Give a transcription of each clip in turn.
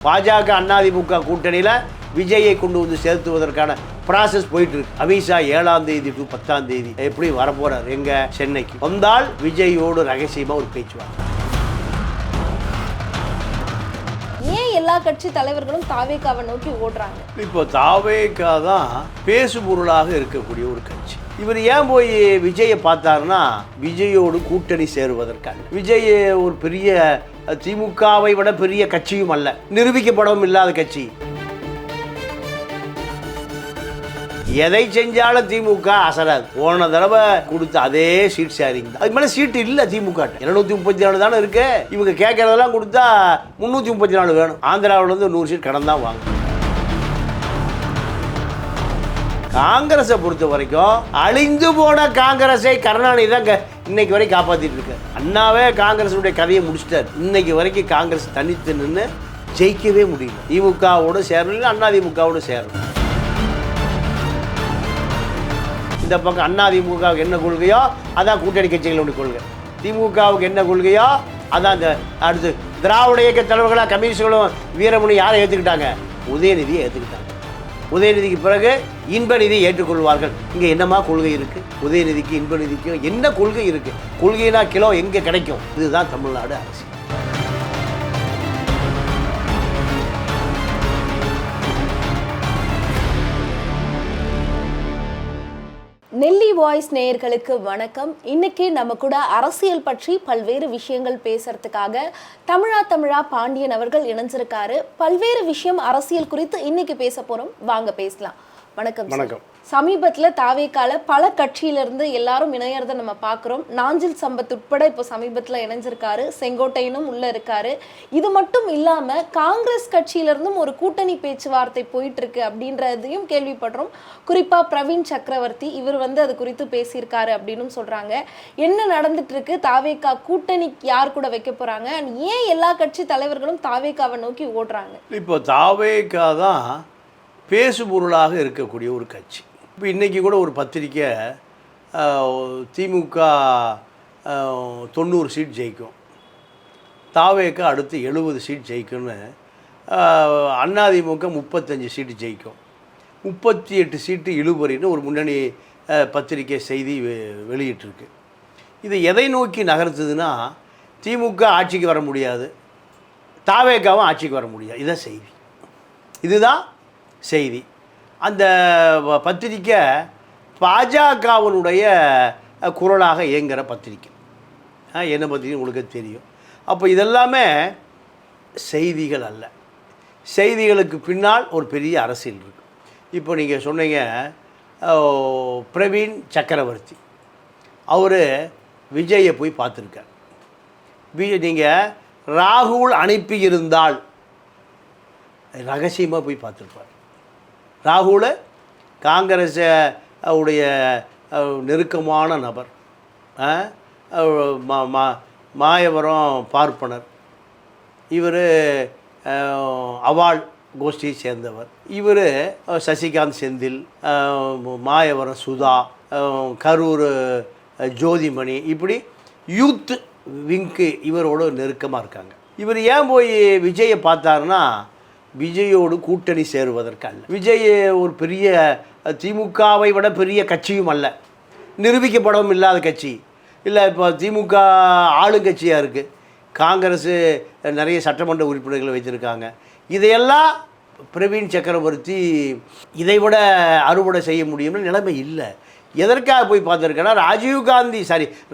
பாஜக அதிமுக கூட்டணியில் விஜயை கொண்டு வந்து சேர்த்துவதற்கான ப்ராசஸ் போயிட்டு இருக்கு. அமித்ஷா 7ஆம் தேதி டு 10ஆம் தேதி எப்படி வரப்போறார் எங்க சென்னைக்கு வந்தால் விஜயோடு ரகசியமா ஒரு பேச்சுவார்த்தை. ஏன் எல்லா கட்சி தலைவர்களும் தாவேகாவை நோக்கி ஓடுறாங்க? இப்போ தாவேகா தான் பேசுபொருளாக இருக்கக்கூடிய ஒரு கட்சி. இவர் ஏன் போய் விஜயை பார்த்தாருன்னா விஜயோடு கூட்டணி சேருவதற்காக. விஜய் ஒரு பெரிய திமுகவை விட பெரிய கட்சியும் அல்ல, நிரூபிக்கப்படவும் இல்லாத கட்சி. எதை செஞ்சாலும் திமுக அசராது. போன தடவை கொடுத்த அதே சீட் ஷேரிங் தான். அது மேலே சீட்டு இல்லை திமுக. 234 தானே இருக்கு. இவங்க கேட்கறதெல்லாம் கொடுத்தா 334 வேணும். ஆந்திராவில் வந்து 100 சீட் கடன் தான் வாங்க. காங்கிரஸை பொறுத்த வரைக்கும் அழிந்து போன காங்கிரஸை கருணாநிதி தான் இன்னைக்கு வரைக்கும் காப்பாற்றிட்டு இருக்காரு. அண்ணாவே காங்கிரஸுடைய கதையை முடிச்சிட்டார். இன்னைக்கு வரைக்கும் காங்கிரஸ் தனித்து நின்று ஜெயிக்கவே முடியல. திமுகவோடு சேரணும், அதிமுகவோடு சேரணும். இந்த பக்கம் அதிமுகவுக்கு என்ன கொள்கையோ அதான் கூட்டணி கட்சிகளுடைய கொள்கை. திமுகவுக்கு என்ன கொள்கையோ அதான். இந்த அடுத்து திராவிட இயக்க தலைவர்களாக கம்யூனிஸ்டுகளும் வீரமணி யாரை ஏற்றுக்கிட்டாங்க? உதயநிதியை ஏற்றுக்கிட்டாங்க. உதயநிதிக்கு பிறகு இன்பநிதியை ஏற்றுக்கொள்வார்கள். இங்கே என்னமா கொள்கை இருக்குது? உதயநிதிக்கு இன்பநிதிக்கும் என்ன கொள்கை இருக்குது? கொள்கைனா கிலோ எங்கே கிடைக்கும்? இதுதான் தமிழ்நாடு அரசியல். நெல்லி வாய்ஸ் நேயர்களுக்கு வணக்கம். இன்னைக்கு நம்ம கூட அரசியல் பற்றி பல்வேறு விஷயங்கள் பேசுறதுக்காக தமிழா பாண்டியன் அவர்கள் இணைஞ்சிருக்காரு. பல்வேறு விஷயம் அரசியல் குறித்து இன்னைக்கு பேச போறோம். வாங்க பேசலாம். வணக்கம். வணக்கம். சமீபத்தில் தாவேகால பல கட்சியிலிருந்து எல்லாரும் இணையறதை நம்ம பார்க்குறோம். நாஞ்சில் சம்பத் உட்பட இப்போ சமீபத்தில் இணைஞ்சிருக்காரு. செங்கோட்டையனும் உள்ளே இருக்காரு. இது மட்டும் இல்லாமல் காங்கிரஸ் கட்சியிலிருந்தும் ஒரு கூட்டணி பேச்சுவார்த்தை போயிட்டு இருக்கு அப்படின்றதையும் கேள்விப்படுறோம். குறிப்பாக பிரவீன் சக்கரவர்த்தி இவர் வந்து அது குறித்து பேசியிருக்காரு அப்படின்னு சொல்கிறாங்க. என்ன நடந்துட்டு இருக்கு? தாவேகா கூட்டணி யார் கூட வைக்க போகிறாங்க? ஏன் எல்லா கட்சி தலைவர்களும் தாவேகாவை நோக்கி ஓடுறாங்க? இப்போ தாவேகா தான் பேசுபொருளாக இருக்கக்கூடிய ஒரு கட்சி. இப்போ இன்றைக்கி கூட ஒரு பத்திரிக்கை திமுக 90 சீட் ஜெயிக்கும், தாவேகா அடுத்து 70 சீட் ஜெயிக்கும்னு, அதிமுக 35 சீட்டு ஜெயிக்கும், 38 சீட்டு இழுபறின்னு ஒரு முன்னணி பத்திரிக்கை செய்தி வெளியிட்டிருக்கு. இது எதை நோக்கி நகர்த்துதுன்னா திமுக ஆட்சிக்கு வர முடியாது, தாவேகாவும் ஆட்சிக்கு வர முடியாது. இதுதான் செய்தி. இதுதான் செய்தி. அந்த பத்திரிக்கை பாஜகவினுடைய குரலாக இயங்குகிற பத்திரிக்கை. என்ன பத்திரிக்கை உங்களுக்கு தெரியும். அப்போ இதெல்லாமே செய்திகள் அல்ல, செய்திகளுக்கு பின்னால் ஒரு பெரிய அரசியல் இருக்குது. இப்போ நீங்கள் சொன்னீங்க பிரவீன் சக்கரவர்த்தி, அவர் விஜயை போய் பார்த்துருக்கார். நீங்கள் ராகுல் அனுப்பியிருந்தால் ரகசியமாக போய் பார்த்துருப்பார். ராகுல் காங்கிரஸ் உடைய நெருக்கமான நபர், மாயவரம் பார்ப்பனர். இவர் அவாள் கோஷ்டியை சேர்ந்தவர். இவர் சசிகாந்த் செந்தில், மாயவரம் சுதா, கரூர் ஜோதிமணி, இப்படி யூத் விங்கு இவரோட நெருக்கமாக இருக்காங்க. இவர் ஏன் போய் விஜயை பார்த்தாருன்னா விஜயோடு கூட்டணி சேருவதற்கல்ல. விஜய் ஒரு பெரிய திமுகவை விட பெரிய கட்சியும் அல்ல, நிரூபிக்கப்படவும் இல்லாத கட்சி இல்லை. இப்போ திமுக ஆளுங்கட்சியாக இருக்குது. காங்கிரஸு நிறைய சட்டமன்ற உறுப்பினர்களை வச்சுருக்காங்க. இதையெல்லாம் பிரவீன் சக்கரவர்த்தி இதை விட அறுவடை செய்ய முடியும்னு நிலைமை இல்லை. எதற்காக போய் பார்த்துருக்கேன்னா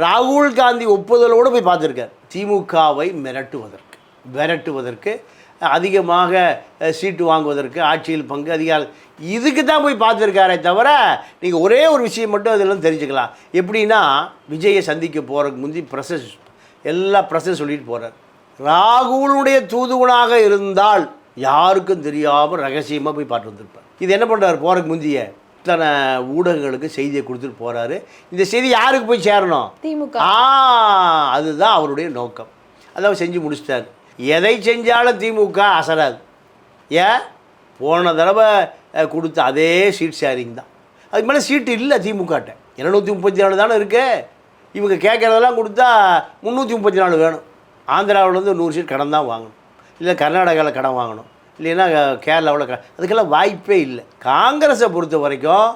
ராகுல் காந்தி ஒப்புதலோடு போய் பார்த்துருக்கார். திமுகவை விரட்டுவதற்கு அதிகமாக சீட்டு வாங்குவதற்கு, ஆட்சியில் பங்கு அதிகாரம், இதுக்கு தான் போய் பார்த்துருக்காரே தவிர நீங்கள் ஒரே ஒரு விஷயம் மட்டும் அதெல்லாம் தெரிஞ்சுக்கலாம். எப்படின்னா விஜயை சந்திக்க போகிறதுக்கு முந்தி எல்லா ப்ரெஸ்ஸும் சொல்லிட்டு போகிறார். ராகுலுடைய தூதுவனாக இருந்தால் யாருக்கும் தெரியாமல் ரகசியமாக போய் பார்த்து வந்திருப்பார். இது என்ன பண்ணுறாரு? போகிறதுக்கு முந்திய இத்தனை ஊடகங்களுக்கு செய்தியை கொடுத்துட்டு போகிறாரு. இந்த செய்தி யாருக்கு போய் சேரணும்? திமுக. அதுதான் அவருடைய நோக்கம். அதாவது செஞ்சு முடிச்சிட்டார். எதை செஞ்சாலும் திமுக அசராது. ஏன்? போன தடவை கொடுத்த அதே சீட் ஷேரிங் தான். அதுக்கு மேலே சீட்டு இல்லை திமுகட்ட. 234 தானே இருக்கு. இவங்க கேட்குறதெல்லாம் கொடுத்தா 334 வேணும். ஆந்திராவில் வந்து 100 சீட் கடன் தான் வாங்கணும், இல்லை கர்நாடகாவில் கடன் வாங்கணும், இல்லைன்னா கேரளாவில் அதுக்கெல்லாம் வாய்ப்பே இல்லை. காங்கிரஸை பொறுத்த வரைக்கும்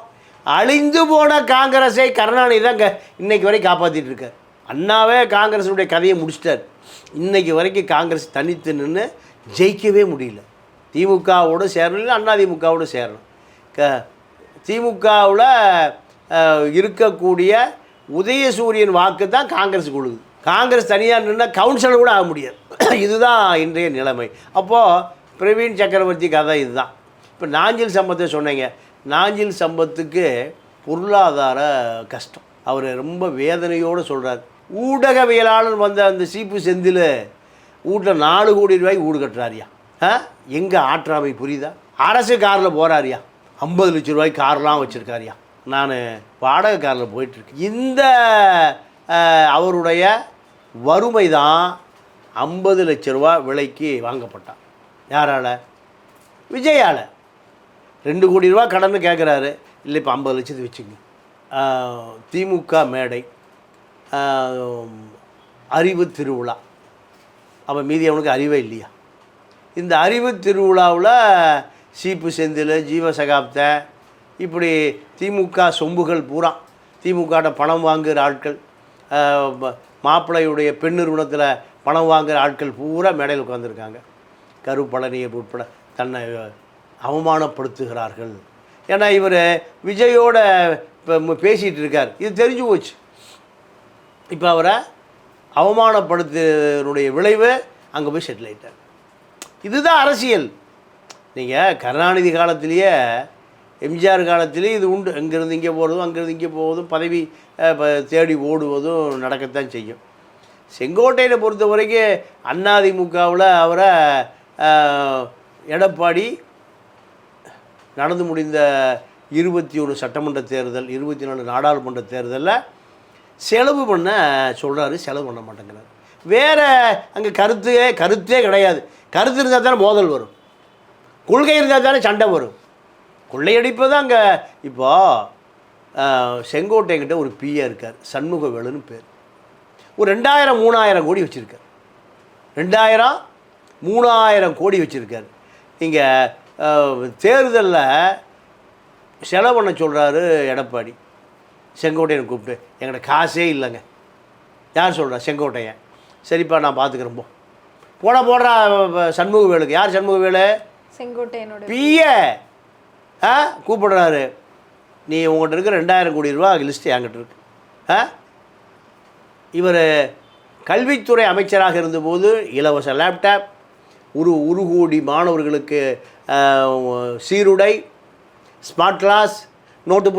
அழிந்து போன காங்கிரஸை கருணாநிதி தான் இன்னைக்கு வரைக்கும் காப்பாற்றிட்டு இருக்கார். அண்ணாவே காங்கிரஸுடைய கதையை முடிச்சிட்டார். இன்னைக்கு வரைக்கும் காங்கிரஸ் தனித்து நின்று ஜெயிக்கவே முடியல. திமுகவோடு சேரணும், இல்லை அண்ணா திமுகவோடு சேரணும். திமுகவில் இருக்கக்கூடிய உதயசூரியன் வாக்கு தான் காங்கிரஸ் கொடுக்குது. காங்கிரஸ் தனியாக நின்னால் கவுன்சிலர் கூட ஆக முடியாது. இதுதான் இன்றைய நிலைமை. அப்போது பிரவீன் சக்கரவர்த்தி கதை இதுதான். இப்போ நாஞ்சில் சம்பத்தை சொன்னீங்க. நாஞ்சில் சம்பத்துக்கு பொருளாதார கஷ்டம். அவர் ரொம்ப வேதனையோடு சொல்கிறார். ஊடகவியலாளர் வந்த அந்த சீப்பு செந்தில் வீட்டில் 4 கோடி ரூபாய்க்கு வீடு கட்டுறாரியா. எங்கே ஆற்றாமை புரியுதா? அரசு காரில் போகிறாரியா. 50 லட்ச ரூபாய்க்கு கார்லாம் வச்சுருக்காரியா. நான் வாடகை காரில் போயிட்டுருக்கேன். இந்த அவருடைய வறுமை தான் 50 லட்ச ரூபா விலைக்கு வாங்கப்பட்டான். யாரால்? விஜயால். 2 கோடி ரூபா கடன் கேட்குறாரு. இல்லை இப்போ 50 லட்சத்து வச்சுங்க. திமுக மேடை, அறிவு திருவிழா. அவன் மீதி அவனுக்கு அறிவே இல்லையா? இந்த அறிவு திருவிழாவில் சீப்பு செந்தில், ஜீவசகாப்த, இப்படி திமுக சொம்புகள் பூரா, திமுகட்ட பணம் வாங்குகிற ஆட்கள், மாப்பிள்ளையுடைய பெண் நிறுவனத்தில் பணம் வாங்குகிற ஆட்கள் பூரா மேடையில் உட்காந்துருக்காங்க. கருப்பழனியை உட்பட தன்னை அவமானப்படுத்துகிறார்கள். ஏன்னா இவர் விஜயோட இப்போ பேசிகிட்டு இருக்கார். இது தெரிஞ்சு போச்சு. இப்போ அவரை அவமானப்படுத்துனுடைய விளைவு அங்கே போய் செட்டில் ஆகிட்டார். இதுதான் அரசியல். நீங்கள் கருணாநிதி காலத்திலேயே, எம்ஜிஆர் காலத்திலேயே இது உண்டு. அங்கேருந்து இங்கே போகிறதும், அங்கேருந்து இங்கே போவதும், பதவி தேடி ஓடுவதும் நடக்கத்தான் செய்யும். செங்கோட்டையை பொறுத்த வரைக்கும் அதிமுகவில் அவரை எடப்பாடி நடந்து முடிந்த 21 சட்டமன்ற தேர்தல், 24 நாடாளுமன்ற தேர்தலில் செலவு பண்ண சொல்கிறாரு. செலவு பண்ண மாட்டேங்கிறார். வேறு அங்கே கருத்தே கிடையாது. கருத்து இருந்தால் தானே மோதல் வரும். கொள்கை இருந்தால் தானே சண்டை வரும். கொள்ளையடிப்பு தான் அங்கே. இப்போது செங்கோட்டைக்கிட்ட ஒரு பிஏ இருக்கார், சண்முகவேலுன்னு பேர். ஒரு 2000-3000 கோடி வச்சுருக்கார். 2000-3000 கோடி வச்சுருக்கார். இங்கே தேர்தலில் செலவு பண்ண சொல்கிறாரு எடப்பாடி. செங்கோட்டையனை கூப்பிட்டு, எங்கள்கிட்ட காசே இல்லைங்க. யார் சொல்கிறா? செங்கோட்டையன். சரிப்பா நான் பார்த்துக்கிறேன் போடுறா சண்முகவேலுக்கு. யார் சண்முகவேலு? செங்கோட்டையனோட பிஏ. கூப்பிடுறாரு. நீ உங்கள்கிட்ட இருக்கிற 2000 கோடி ரூபா லிஸ்ட்டு என்கிட்ட இருக்கு. இவர் கல்வித்துறை அமைச்சராக இருந்தபோது இலவச லேப்டாப், ஒரு கோடி மாணவர்களுக்கு சீருடை, ஸ்மார்ட் கிளாஸ், நோட்டு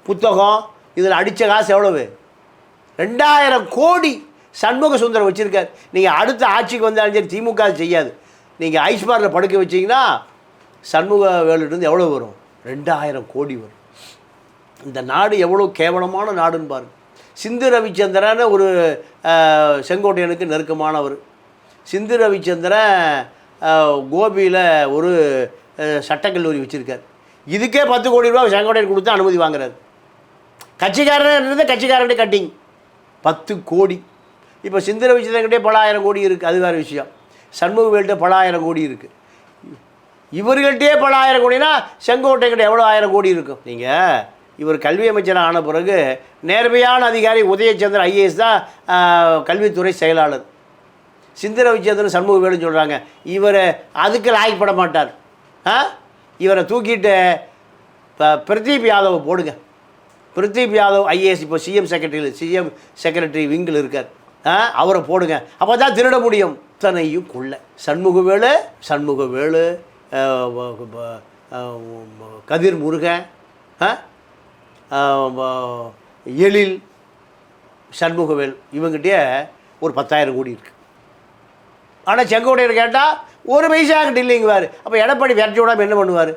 புத்தகம் இதில் அடித்த காசு எவ்வளவு? 2000 கோடி சண்முக சுந்தரம் வச்சுருக்கார். நீங்கள் அடுத்த ஆட்சிக்கு வந்தாலும் சரி திமுக செய்யாது. நீங்கள் ஐஸ்பாரில் படுக்க வச்சிங்கன்னா சண்முக வேலுலேருந்து எவ்வளோ வரும்? 2000 கோடி வரும். இந்த நாடு எவ்வளோ கேவலமான நாடுன்னு பாருங்கள். சிந்து ரவிச்சந்திரன் ஒரு செங்கோட்டையனுக்கு நெருக்கமானவர். சிந்து ரவிச்சந்திரன் கோபியில் ஒரு சட்டக்கல்லூரி வச்சுருக்கார். இதுக்கே 10 கோடி ரூபா செங்கோட்டையன் கொடுத்து அனுமதி வாங்குறாரு. கட்சிக்காரன் இருந்த கட்சிக்காரன்டே கட்டிங் 10 கோடி. இப்போ சிந்து ரவிச்சந்திரன்கிட்டே பல ஆயிரம் கோடி இருக்குது. அது வேறு விஷயம். சண்முகவேல்கிட்ட பல ஆயிரம் கோடி இருக்குது. இவர்கள்ட்டே பல ஆயிரம் கோடினா செங்கோட்டையன்கிட்ட எவ்வளோ 1000 கோடி இருக்கும்? நீங்கள் இவர் கல்வி அமைச்சராக ஆன பிறகு நேர்மையான அதிகாரி உதயச்சந்திரன் ஐஏஎஸ் தான் கல்வித்துறை செயலாளர். சிந்து ரவிச்சந்திரன் சண்முகவேலுன்னு சொல்கிறாங்க. இவர் அதுக்கு லாய்க்கப்பட மாட்டார். இவரை தூக்கிட்டு பிரதீப் யாதவை போடுங்க. பிரதீப் யாதவ் ஐஏஎஸ் இப்போ சிஎம் செக்ரட்டரி விங்கில் இருக்கார். அவரை போடுங்க. அப்போ தான் திருட முடியும். இத்தனையும் கொள்ள சண்முகவேலு, கதிர் முருகன், எழில், சண்முகவேல், இவங்ககிட்டே ஒரு 10,000 கோடி இருக்குது. ஆனால் செங்கோட்டையர் கேட்டால் ஒரு பைசா கிட்ட இல்லைங்குவார். அப்போ எடப்பாடி விரட்டி விடாமல் என்ன பண்ணுவார்?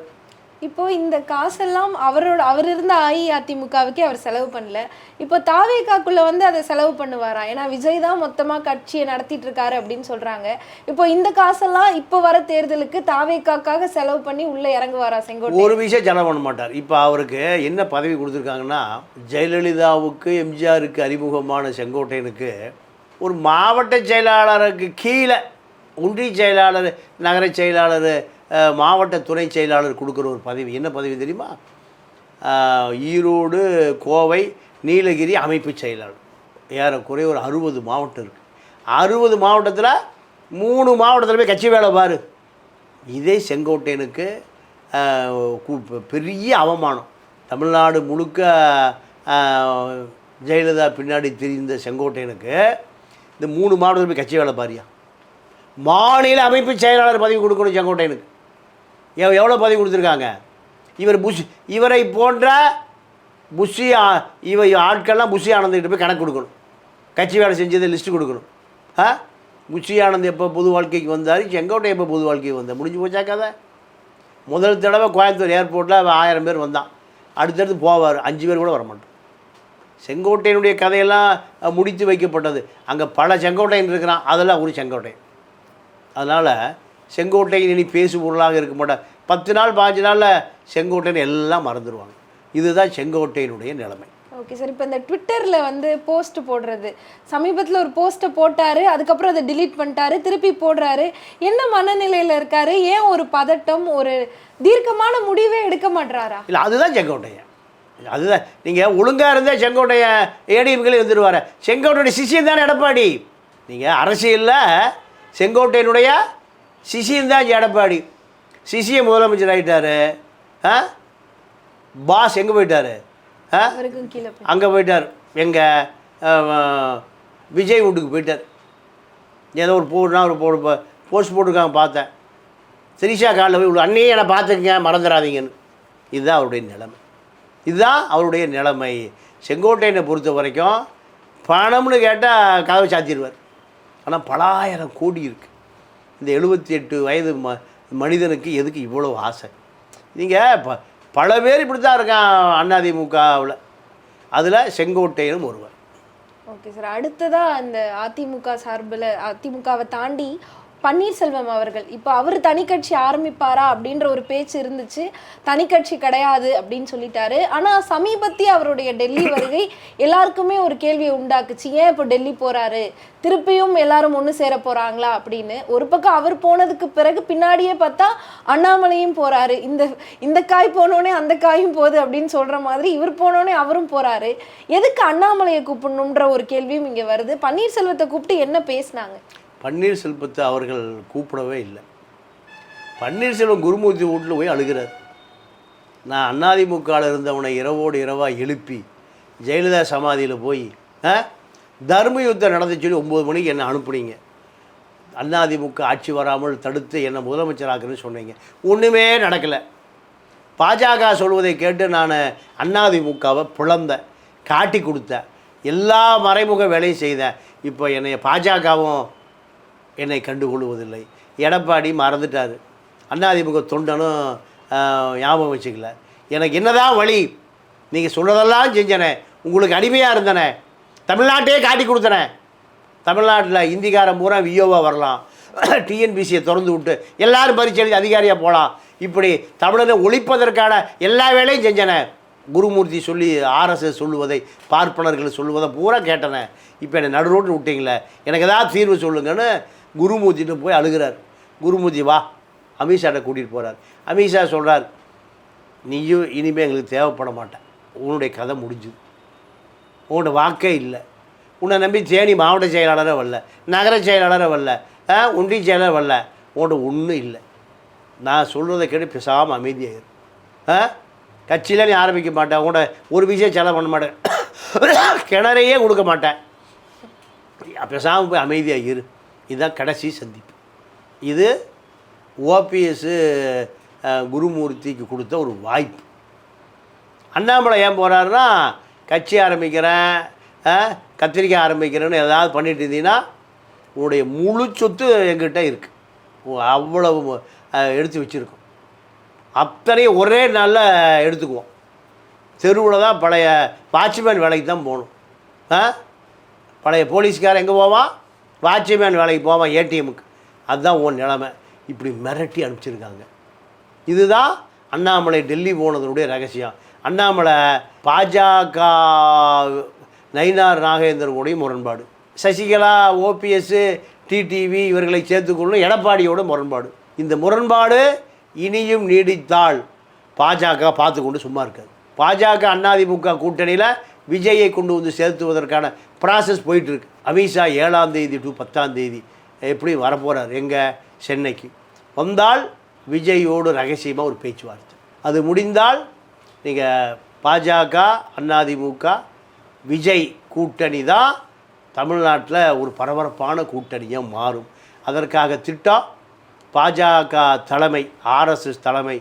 இப்போ இந்த காசெல்லாம் அவர் இருந்த அஇஅதிமுகவுக்கே அவர் செலவு பண்ணல. இப்போ தாவேகாக்குள்ள வந்து அதை செலவு பண்ணுவாரா? ஏன்னா விஜய் தான் மொத்தமா கட்சியை நடத்திட்டு இருக்காரு அப்படின்னு சொல்றாங்க. இப்போ இந்த காசெல்லாம் இப்போ வர தேர்தலுக்கு தாவேகாக்காக செலவு பண்ணி உள்ள இறங்குவாரா செங்கோட்டை? ஒரு விஷயம் செலவு பண்ண மாட்டார். இப்போ அவருக்கு என்ன பதவி கொடுத்துருக்காங்கன்னா, ஜெயலலிதாவுக்கு எம்ஜிஆருக்கு அறிமுகமான செங்கோட்டையனுக்கு ஒரு மாவட்ட செயலாளருக்கு கீழே ஒன்றிய செயலாளர், நகர செயலாளர் மாவட்ட துணை செயலாளர் கொடுக்குற ஒரு பதவி. என்ன பதவி தெரியுமா? ஈரோடு, கோவை, நீலகிரி அமைப்பு செயலாளர். ஏறக்குறைய ஒரு 60 மாவட்டம் இருக்குது. 60 மாவட்டத்தில் 3 மாவட்டத்தில் போய் கட்சி வேலை பாரு. இதே செங்கோட்டையனுக்கு பெரிய அவமானம். தமிழ்நாடு முழுக்க ஜெயலலிதா பின்னாடி தெரிந்த செங்கோட்டையனுக்கு இந்த 3 மாவட்டத்தில் போய் கட்சி வேலை பாரியா. மாநில அமைப்பு செயலாளர் பதவி கொடுக்கணும் செங்கோட்டையனுக்கு. எவ்வளோ பதவி கொடுத்துருக்காங்க? இவரை போன்ற புஷி ஆட்கள்லாம் புஷி ஆனந்துக்கிட்ட போய் கணக்கு கொடுக்கணும். கட்சி வேலை செஞ்சதை லிஸ்ட்டு கொடுக்கணும். புஷி ஆனந்த் எப்போ புது வாழ்க்கைக்கு வந்தார், செங்கோட்டை எப்போ புது வாழ்க்கைக்கு வந்தார்? முடிஞ்சு போச்சா கதை? முதல் தடவை கோயம்புத்தூர் ஏர்போர்ட்டில் 1000 பேர் வந்தான். அடுத்தடுத்து போவார், 5 பேர் கூட வரமாட்டோம். செங்கோட்டையனுடைய கதையெல்லாம் முடித்து வைக்கப்பட்டது. அங்கே பல செங்கோட்டையன் இருக்கிறான், அதெல்லாம் ஒரு செங்கோட்டையன். அதனால் செங்கோட்டையன் இனி பேசு பொருளாக இருக்க மாட்டார். 10 நாள் 15 நாளில் செங்கோட்டையன் எல்லாம் மறந்துடுவாங்க. இதுதான் செங்கோட்டையனுடைய நிலைமை. ஓகே சார், இப்போ இந்த ட்விட்டரில் வந்து போஸ்ட் போடுறது, சமீபத்தில் ஒரு போஸ்ட்டை போட்டார், அதுக்கப்புறம் அதை டிலீட் பண்ணிட்டாரு, திருப்பி போடுறாரு. என்ன மனநிலையில் இருக்காரு? ஏன் ஒரு பதட்டம், ஒரு தீர்க்கமான முடிவே எடுக்க மாட்டாரா? இல்லை, அதுதான் செங்கோட்டையன். அதுதான் நீங்கள் ஒழுங்காக இருந்தால் செங்கோட்டையன் ஏடிஎம்களே வந்துடுவார். செங்கோட்டையுடைய சிஷியன் தானே எடப்பாடி. நீங்கள் அரசியலில் செங்கோட்டையனுடைய சிஷியன் தான் எடப்பாடி. சிஷிய முதலமைச்சர் ஆகிட்டார். பாஸ் எங்கே போயிட்டார்? அங்கே போயிட்டார். எங்கள் விஜய் வீட்டுக்கு போயிட்டார். ஏதோ ஒரு போஸ்ட் போட்டிருக்காங்க, பார்த்தேன். திரிஷா காலில் போய் அன்னையே என்னை பார்த்துக்குங்க, மறந்துடாதீங்கன்னு. இதுதான் அவருடைய நிலைமை. இதுதான் அவருடைய நிலைமை. செங்கோட்டையனை பொறுத்த வரைக்கும் பணம்னு கேட்டால் கதவை சாத்திடுவார். ஆனால் பலாயிரம் கோடி இருக்குது. இந்த 78 வயது மனிதனுக்கு எதுக்கு இவ்வளோ ஆசை? நீங்கள் பல பேர் இப்படி தான் இருக்கான் அதிமுகவில். அதில் செங்கோட்டையனும் ஒருவர். ஓகே சார், அடுத்ததாக இந்த அதிமுக சார்பில், அதிமுகவை தாண்டி பன்னீர்செல்வம் அவர்கள் இப்போ அவர் தனி கட்சி ஆரம்பிப்பாரா அப்படின்ற ஒரு பேச்சு இருந்துச்சு. தனி கட்சி கிடையாது அப்படின்னு சொல்லிட்டாரு. ஆனால் சமீபத்திய அவருடைய டெல்லி வருகை எல்லாருக்குமே ஒரு கேள்வியை உண்டாக்குச்சு. ஏன் இப்போ டெல்லி போகிறாரு, திருப்பியும் எல்லாரும் ஒன்று சேர போகிறாங்களா அப்படின்னு. ஒரு பக்கம் அவர் போனதுக்கு பிறகு பின்னாடியே பார்த்தா அண்ணாமலையும் போகிறாரு. இந்த காய் போனோடனே அந்த காயும் போகுது அப்படின்னு சொல்கிற மாதிரி இவர் போனோடனே அவரும் போகிறாரு. எதுக்கு அண்ணாமலையை கூப்பிடணுன்ற ஒரு கேள்வியும் இங்கே வருது. பன்னீர்செல்வத்தை கூப்பிட்டு என்ன பேசினாங்க? பன்னீர்செல்வத்தை அவர்கள் கூப்பிடவே இல்லை. பன்னீர்செல்வம் குருமூர்த்தி வீட்டில் போய் அழுகிறார். நான் அதிமுகவில் இருந்தவனை இரவோடு இரவாக எழுப்பி ஜெயலலிதா சமாதியில் போய் தர்ம யுத்தம் நடந்து சொல்லி 9 மணிக்கு என்னை அனுப்புனீங்க. அதிமுக ஆட்சி வராமல் தடுத்து என்னை முதலமைச்சராக்குன்னு சொன்னீங்க. ஒன்றுமே நடக்கலை. பாஜக சொல்வதை கேட்டு நான் அதிமுகவை பிளந்தேன், காட்டி கொடுத்தேன், எல்லா மறைமுக வேலையும் செய்தேன். இப்போ என்னை பாஜகவும் என்னை கண்டுகொள்வதில்லை. எடப்பாடி மறந்துட்டார். அதிமுக தொண்டனும் ஞாபகம் வச்சுக்கல. எனக்கு என்னதான் வழி? நீங்கள் சொன்னதெல்லாம் செஞ்சனே, உங்களுக்கு அடிமையாக இருந்தனே, தமிழ்நாட்டையே காட்டி கொடுத்தனே. தமிழ்நாட்டில் இந்திக்காரன் பூரா விஓவாக வரலாம், டிஎன்பிசியை திறந்து விட்டு எல்லோரும் பரீட்சை எழுதி அதிகாரியாக போகலாம். இப்படி தமிழனை ஒழிப்பதற்கான எல்லா வேலையும் செஞ்சனே. குருமூர்த்தி சொல்லி ஆர்எஸ்எஸ் சொல்லுவதை, பார்ப்பனர்கள் சொல்லுவதை பூரா கேட்டனே. இப்போ என்னை நடு ரோட்டில் விட்டீங்களே, எனக்கு ஏதாவது தீர்வு சொல்லுங்கன்னு குருமூர்த்திட்டு போய் அழுகிறார். குருமூர்த்தி வா, அமித்ஷாட்ட கூட்டிகிட்டு போகிறார். அமித்ஷா சொல்கிறார், நீயும் இனிமேல் எங்களுக்கு தேவைப்பட மாட்டேன், உன்னுடைய கதை முடிஞ்சுது, உன்னோட வாக்கே இல்லை, உன்னை நம்பி தேனி மாவட்ட செயலாளரே வரல, நகர செயலாளரே வரல, ஒன்றிய செயலாளர் வரல, உன்கிட்ட ஒன்றும் இல்லை. நான் சொல்கிறத கேட்டு பேசாமல் அமைதியாயிரு. கட்சியில் நீ ஆரம்பிக்க மாட்டேன், உன்னோட ஒரு விஷயம் செலவு பண்ண மாட்டேன், கிணறையே கொடுக்க மாட்டேன், பேசாமல் போய் அமைதியாக இரு. இதுதான் கடைசி சந்திப்பு. இது ஓபிஎஸ் குருமூர்த்திக்கு கொடுத்த ஒரு வாய்ப்பு. அண்ணாமலை ஏன் போகிறாருன்னா, கட்சி ஆரம்பிக்கிறேன், கத்திரிக்காய் ஆரம்பிக்கிறேன்னு ஏதாவது பண்ணிட்டு இருந்தீங்கன்னா உன்னுடைய முழு சொத்து எங்கிட்ட இருக்குது, அவ்வளவு எடுத்து வச்சுருக்கோம், அத்தனையும் ஒரே நாளில் எடுத்துக்குவோம். தெருவில் தான் பழைய வாட்ச்மேன் வேலைக்கு தான் போகணும். பழைய போலீஸ்காரன் எங்கே போவான்? வாட்ச்மேன் வேலைக்கு போவான், ஏடிஎம்முக்கு. அதுதான் உன் நிலைமை. இப்படி மிரட்டி அனுப்பிச்சிருக்காங்க. இதுதான் அண்ணாமலை டெல்லி போனதனுடைய ரகசியம். அண்ணாமலை பாஜக நயினார் நாகேந்திரனுடைய முரண்பாடு, சசிகலா, ஓபிஎஸ், டிடிவி இவர்களை சேர்த்துக்கொள்ளும் எடப்பாடியோட முரண்பாடு. இந்த முரண்பாடு இனியும் நீடித்தால் பாஜக பார்த்து கொண்டு சும்மா இருக்காது. பாஜக அதிமுக கூட்டணியில் விஜயை கொண்டு வந்து செலுத்துவதற்கான ப்ராசஸ் போயிட்டுருக்கு. அமித்ஷா 7ஆம் தேதி டு 10ஆம் தேதி எப்படி வரப்போகிறார் எங்கே சென்னைக்கு வந்தால் விஜயோடு ரகசியமாக ஒரு பேச்சுவார்த்தை. அது முடிந்தால் நீங்கள் பாஜக அதிமுக விஜய் கூட்டணி தான் தமிழ்நாட்டில் ஒரு பரபரப்பான கூட்டணியாக மாறும். அதற்காக திட்டம் பாஜக தலைமை ஆர்எஸ்எஸ் தலைமை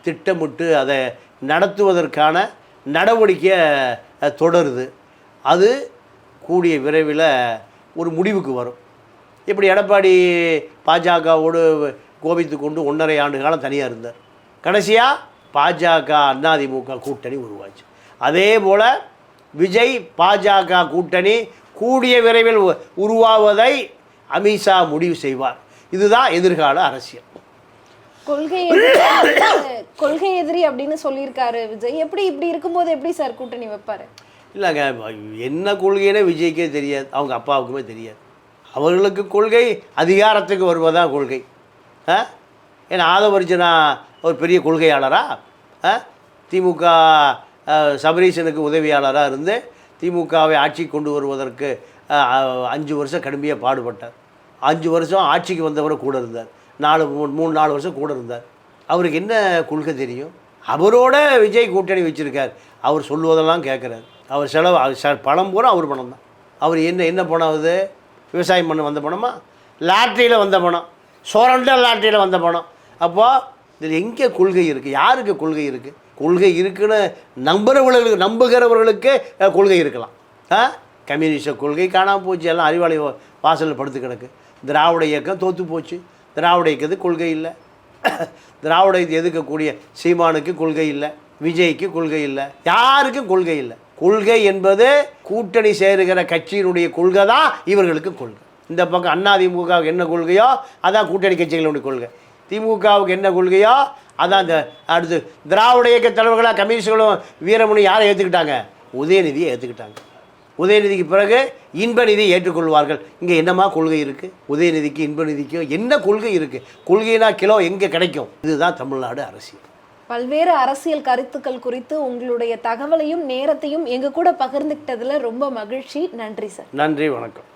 திட்டமிட்டு அதை நடத்துவதற்கான நடவடிக்கை தொடருது. அது கூடிய விரைவில் ஒரு முடிவுக்கு வரும். இப்படி எடப்பாடி பாஜகவோடு கோபித்து கொண்டு 1.5 ஆண்டு காலம் தனியாக இருந்தார். கடைசியாக பாஜக அதிமுக கூட்டணி உருவாச்சு. அதே போல் விஜய் பாஜக கூட்டணி கூடிய விரைவில் உருவாவதை அமித்ஷா முடிவு செய்வார். இதுதான் எதிர்கால அரசியல். கொள்கை எதிரி அப்படின்னு சொல்லியிருக்காரு விஜய். எப்படி இப்படி இருக்கும்போது எப்படி சார் கூட்டணி வைப்பாரு? இல்லைங்க, என்ன கொள்கைன்னு விஜய்க்கே தெரியாது, அவங்க அப்பாவுக்குமே தெரியாது. அவர்களுக்கு கொள்கை அதிகாரத்துக்கு வருவதான் கொள்கை. ஏன்னா ஆதவர்ஜனா ஒரு பெரிய கொள்கையாளரா? திமுக சபரீஷனுக்கு உதவியாளராக இருந்து திமுகவை ஆட்சி கொண்டு வருவதற்கு 5 வருஷம் கடுமையாக பாடுபட்டார். 5 வருஷம் ஆட்சிக்கு வந்தவரை கூட இருந்தார். 3-4 வருஷம் கூட இருந்தார். அவருக்கு என்ன கொள்கை தெரியும்? அவரோட விஜய் கூட்டணி வச்சுருக்கார். அவர் சொல்லுவதெல்லாம் கேட்குறாரு. அவர் செலவு பணம் பூரா அவர் பணம் தான். அவர் என்ன பணம்? அது விவசாயம் பண்ண வந்த பணமா? லாட்ரியில் வந்த பணம், சோரண்டல் லாட்ரியில் வந்த பணம். அப்போது இதில் எங்கே கொள்கை இருக்குது? யாருக்கு கொள்கை இருக்குது? கொள்கை இருக்குன்னு நம்புகிறவர்களுக்கு கொள்கை இருக்கலாம். கம்யூனிஸ்ட கொள்கை காணாமல் போச்சு, எல்லாம் அறிவாளி வாசலில் படுத்து கிடக்கு. திராவிட இயக்கம் தோற்று போச்சு. திராவிட இயக்கத்துக்கு கொள்கை இல்லை. திராவிட எதிர்க்கக்கூடிய சீமானுக்கு கொள்கை இல்லை, விஜய்க்கு கொள்கை இல்லை, யாருக்கும் கொள்கை இல்லை. கொள்கை என்பது கூட்டணி சேருகிற கட்சியினுடைய கொள்கை தான் இவர்களுக்கு கொள்கை. இந்த பக்கம் அதிமுகவுக்கு என்ன கொள்கையோ அதான் கூட்டணி கட்சிகளுடைய கொள்கை. திமுகவுக்கு என்ன கொள்கையோ அதான் இந்த அடுத்து திராவிட இயக்க தலைவர்களாக கம்யூனிஸ்டுகளும் வீரமணி யாரை ஏற்றுக்கிட்டாங்க? உதயநிதியை ஏற்றுக்கிட்டாங்க. உதயநிதிக்கு பிறகு இன்பநிதியை ஏற்றுக்கொள்வார்கள். இங்கே என்னமா கொள்கை இருக்குது? உதயநிதிக்கு இன்பநிதிக்கும் என்ன கொள்கை இருக்குது? கொள்கைனா கிலோ எங்கே கிடைக்கும்? இதுதான் தமிழ்நாடு அரசியல். பல்வேறு அரசியல் கருத்துக்கள் குறித்து உங்களுடைய தகவலையும் நேரத்தையும் எங்க கூட பகிர்ந்துக்கிட்டதுல ரொம்ப மகிழ்ச்சி. நன்றி சார். நன்றி, வணக்கம்.